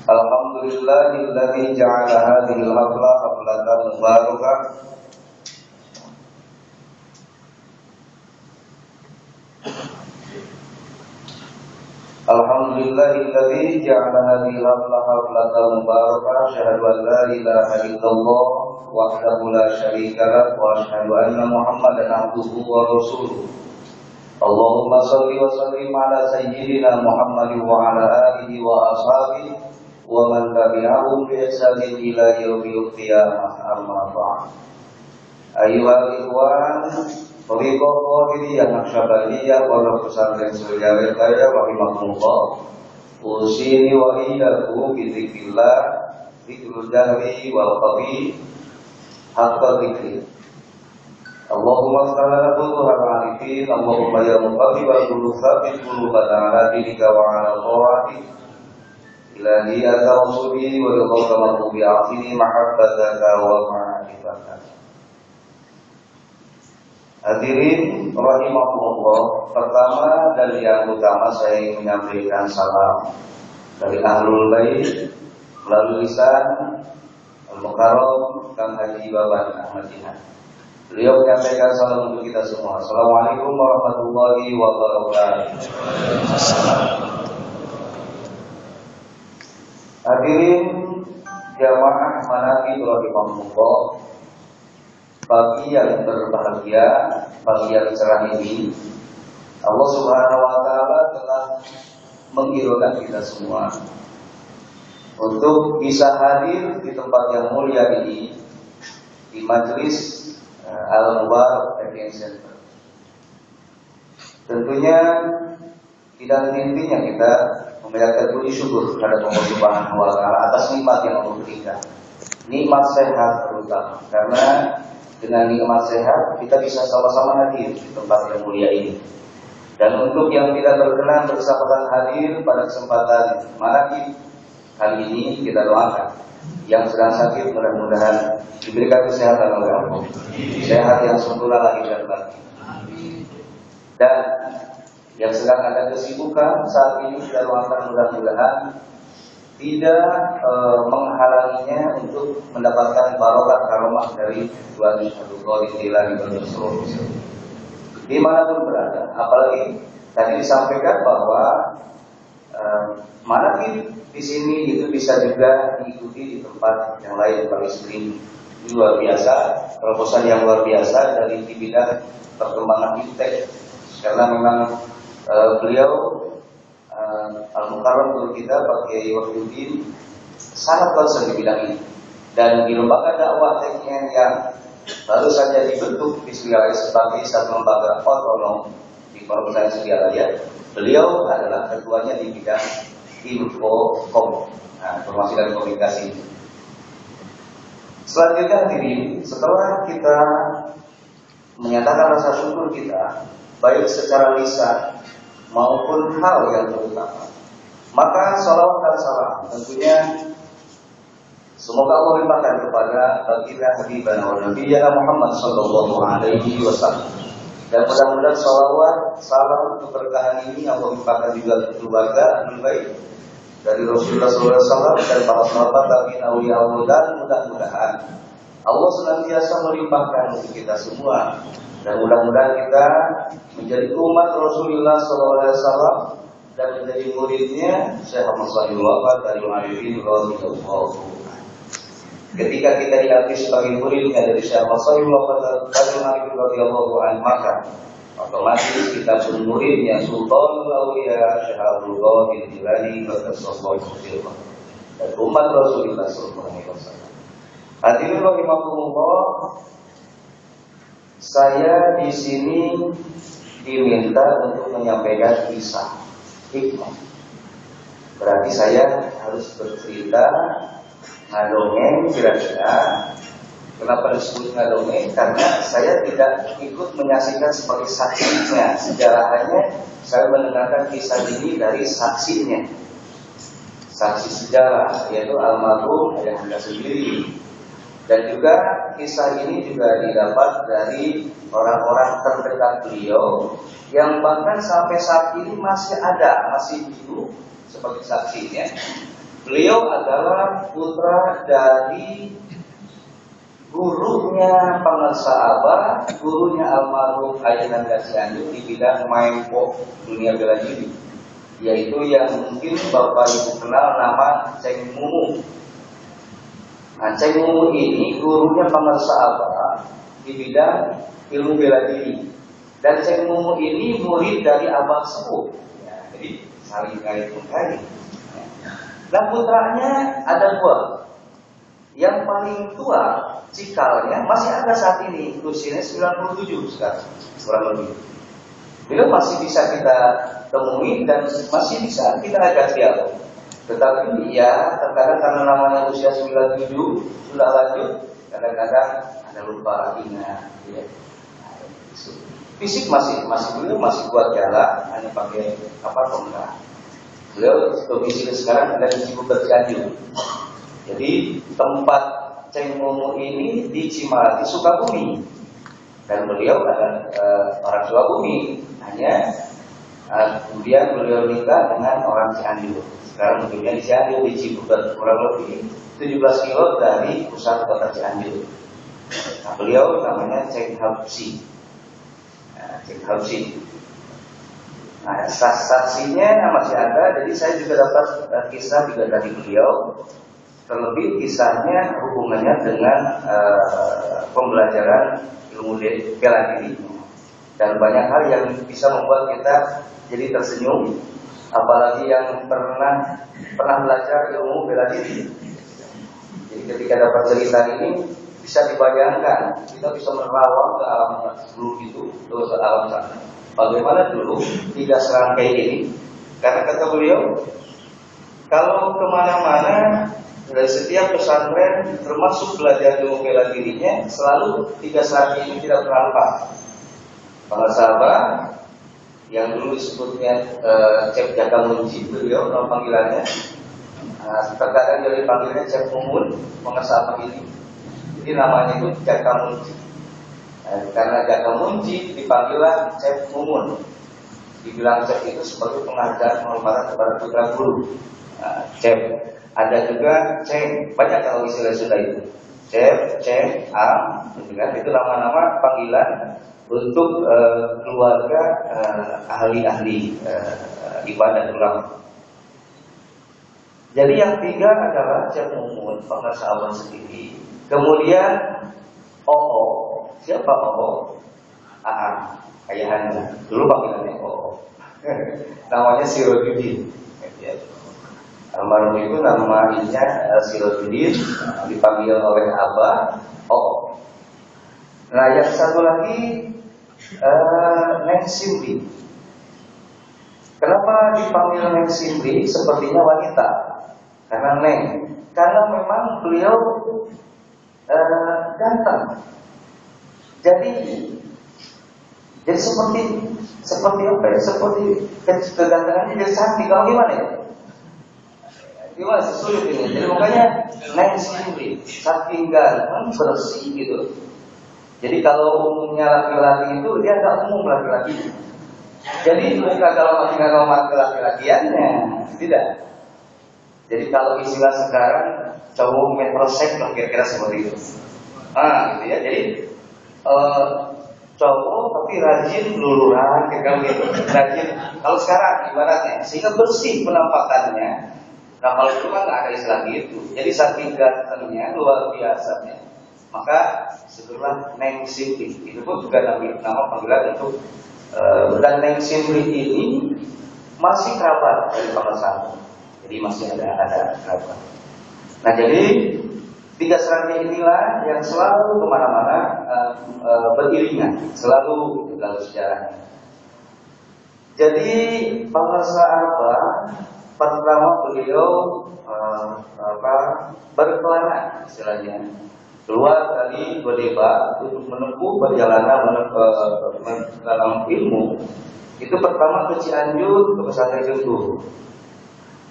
Alhamdulillahilladzi ja'ala hadhil hafla haflatan mubarakah. Alhamdulillahilladzi ja'ala hadhil hafla haflatan mubarakah. Asyhadu an la ilaha illallah wahdahu la syarika lah wa asyhadu anna Muhammadan abduhu wa rasuluh. Allahumma shalli wa sallim ala sayyidina Muhammadin wa ala alihi wa ashabihi wa man tabi'ahum bi ihsanin ila yaumil qiyamah, amma ba'd. Ayyuhal ikhwan, tariqah yang naqsyabandiyah wa pesantren Surabaya rahimakumullah. Usini wa iyyakum bi dzikrillah, dzikrul jahri wal qabi hatta dzikri. Allahumma sallallahu alaihi wa sallam. Allahumma ya muqallibal qulub tsabbit qulubana ala dinika wa ala ta'atik. Ilahi anta usuli wa yaqulu bi afini mahabbataka wa ma'rifataka. Hadirin rahimakumullah, pertama dan yang utama saya ingin menyampaikan salam dari Ahlul Bait melalui lisan Al-Mukarram Kang Haji Baban Ahmadiyah. Beliau menyampaikan salam untuk kita semua. Assalamualaikum warahmatullahi wabarakatuh. Hadirin jamaah manaqib rahimakumullah, pagi yang berbahagia, pagi yang cerah ini, Allah Subhanahu wa taala telah mengirimkan kita semua untuk bisa hadir di tempat yang mulia ini, di majelis Al-Mubarak Event Center. Tentunya tidak henti-hentinya kita memanjatkan puji syukur kepada Allah Subhanahu wa taala atas nikmat yang Allah berikan. Nikmat sehat terutama, karena dengan nikmat sehat kita bisa sama-sama hadir di tempat yang mulia ini. Dan untuk yang tidak berkenan berkesempatan hadir pada kesempatan manaqib kali ini, kita doakan yang sedang sakit mudah-mudahan diberikan kesehatan oleh Allah, sehat yang sempurna lahir dan batin. Dan yang sedang ada kesibukan saat ini, kita doakan mudah-mudahan tidak menghalanginya untuk mendapatkan barokah karomah dari Tuhan Yesus dimanapun berada. Apalagi tadi disampaikan bahwa manaqib di sini itu bisa juga diikuti di tempat yang lain. Bagi ini luar biasa, terobosan yang luar biasa dari di bidang perkembangan fintech, karena memang beliau Al-Mukarram guru kita Pak Kiai Wahyudin sangat concern di bidang ini. Dan di lembaga dakwah TKN yang baru saja dibentuk di Surabaya sebagai satu lembaga otonom di Provinsi Surabaya, beliau adalah ketuanya di bidang Infocom, informasi dan komunikasi. Selanjutnya hadirin, setelah kita menyatakan rasa syukur kita baik secara lisan maupun hal yang terutama, maka salawat dan salam tentunya semoga Allah limpahkan kepada baginda Habibana wa Nabiyana Muhammad sallallahu alaihi wasallam. Dan mudah-mudahan salawat salam untuk berkahan ini Allah limpahkan juga keluarga Ahlul Bait dari Rasulullah SAW dan para sahabat tabi'in auliya Allah, dan mudah-mudahan Allah senantiasa melimpahkan untuk kita semua, dan mudah-mudahan kita menjadi umat Rasulullah SAW dan menjadi muridnya Syekh Ahmad Shahidullah dari Arifin radhiyallahu. Ketika kita dilatih sebagai muridnya dari Syekh Ahmad Shahidullah dari Arifin radhiyallahu anhu, maka otomatis kita pun muridnya Sultanul Auliya Syekh Abdul Qadir Jilani dan umat Rasulullah SAW. Hadirin rahimakumullah, saya di sini diminta untuk menyampaikan kisah hikmah. Berarti saya harus bercerita ngadongeng kira-kira. Kenapa disebut ngadongeng? Karena saya tidak ikut menyaksikan sebagai saksinya. Sejarahnya saya mendengarkan kisah ini dari saksinya, saksi sejarah, yaitu almarhum ayah anda sendiri. Dan juga kisah ini juga didapat dari orang-orang terdekat beliau yang bahkan sampai saat ini masih ada, masih hidup sebagai saksinya. Beliau adalah putra dari gurunya pengarsa Abah, gurunya almarhum Ayah Nanda Cianjur di bidang maimpo dunia bela diri, yaitu yang mungkin Bapak Ibu kenal nama Ceng Mumu. Nah, Ceng Mumu ini gurunya pengarsa Abah di bidang ilmu bela diri, dan Ceng Mumu ini murid dari Abah Sepuh. Ya, jadi saling kait-kait. Nah, putranya ada dua. Yang paling tua cikalnya masih ada saat ini, usianya 97 sekarang, kurang lebih. Beliau masih bisa kita temui dan masih bisa kita ajak dialog. Tetapi ya terkadang karena namanya usia 97 sudah lanjut, kadang-kadang ada lupa ingat. Ya. Fisik masih beliau masih kuat jalan, hanya pakai penggerak. Beliau domisili sekarang ada di Cibubur Cianjur. Jadi tempat Ceng Mumu ini di Cimahi, Sukabumi, dan beliau adalah orang Sukabumi. Hanya kemudian beliau nikah dengan orang Cianjur. Sekarang hidupnya di Cianjur, di Cibubur, kurang lebih 17 kilo dari pusat kota Cianjur. Nah, beliau namanya Ceng Habsi. Ceng Habsi. Nah, saksinya masih ada. Jadi saya juga dapat kisah juga dari beliau. Terlebih kisahnya hubungannya dengan pembelajaran ilmu bela diri, dan banyak hal yang bisa membuat kita jadi tersenyum, apalagi yang pernah belajar ilmu bela diri. Jadi ketika dapat cerita ini bisa dibayangkan, kita bisa menerawang ke alam dulu itu, ke alam sana. Bagaimana dulu 3 serangkai ini? Karena kata beliau, kalau kemana-mana dari setiap pesantren termasuk belajar ilmu bela dirinya, selalu 3 serangkai ini tidak pernah lupa. Para sahabat yang dulu disebutnya Cep Jaka Munji, beliau nama panggilannya. Terkadang dia dipanggilnya Cep Mumun, pengasah ini. Jadi namanya itu Jaka Munji. Karena Jaka Munji dipanggillah Cep Mumun. Dibilang Cep itu sebagai penghargaan penghormatan kepada putra guru. Cep. Ada juga Ceng, banyak kalau istilah sudah itu. Cep, Ceng, Am, itu nama-nama panggilan untuk keluarga ahli-ahli ibadah ulama. Jadi yang 3 adalah Cep Mumun, pengarsa Allah sendiri. Kemudian Oo, siapa Oo? Aam, ayahanda. Dulu panggilannya Oo. Namanya Sirojudin. Almarhum itu namanya Sirojudin, dipanggil oleh Abah Oo. Nah, yang satu lagi Neng Simri. Kenapa dipanggil Neng Simri? Sepertinya wanita. Karena Neng, karena memang beliau ganteng. Jadi seperti apa ya? Seperti kegantengannya jadi cantik. Kalau gimana ya? Gimana sulit ini? Jadi makanya Neng Simri, saking ganteng, bersih gitu. Jadi kalau umumnya laki-laki itu dia nggak umum laki-laki. Jadi mereka kalau masih laki-lakiannya tidak. Jadi kalau istilah sekarang cowok metrosek lah kira-kira seperti itu. Gitu ya. Jadi cowok tapi rajin luluran kayak gitu. Rajin. Kalau sekarang ibaratnya sehingga bersih penampakannya. Nah kalau itu kan nggak ada istilah gitu. Jadi saking gantengnya luar biasanya. Maka setelah Neng Simri itu pun juga nama panggilan untuk dan Neng Simri ini masih kerabat dari pengasahan. Jadi masih ada kerabat. Nah jadi 3 serangkai inilah yang selalu kemana-mana beriringan, selalu dalam sejarahnya. Jadi penguasa Abah pertama beliau berkelana istilahnya, keluar dari Godeba untuk menempuh perjalanan dalam ilmu. Itu pertama ke Cianjur, ke pesantren Jember.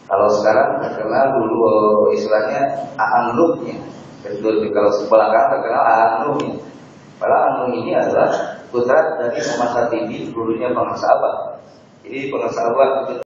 Kalau sekarang terkenal dulu istilahnya Aang Nuhnya. Kalau sebelakang terkenal Aang Nuhnya. Padahal Aang Nuh ini adalah putra dari Muhammad Satidi, gurunya penguasa Abah. Jadi penguasa Abah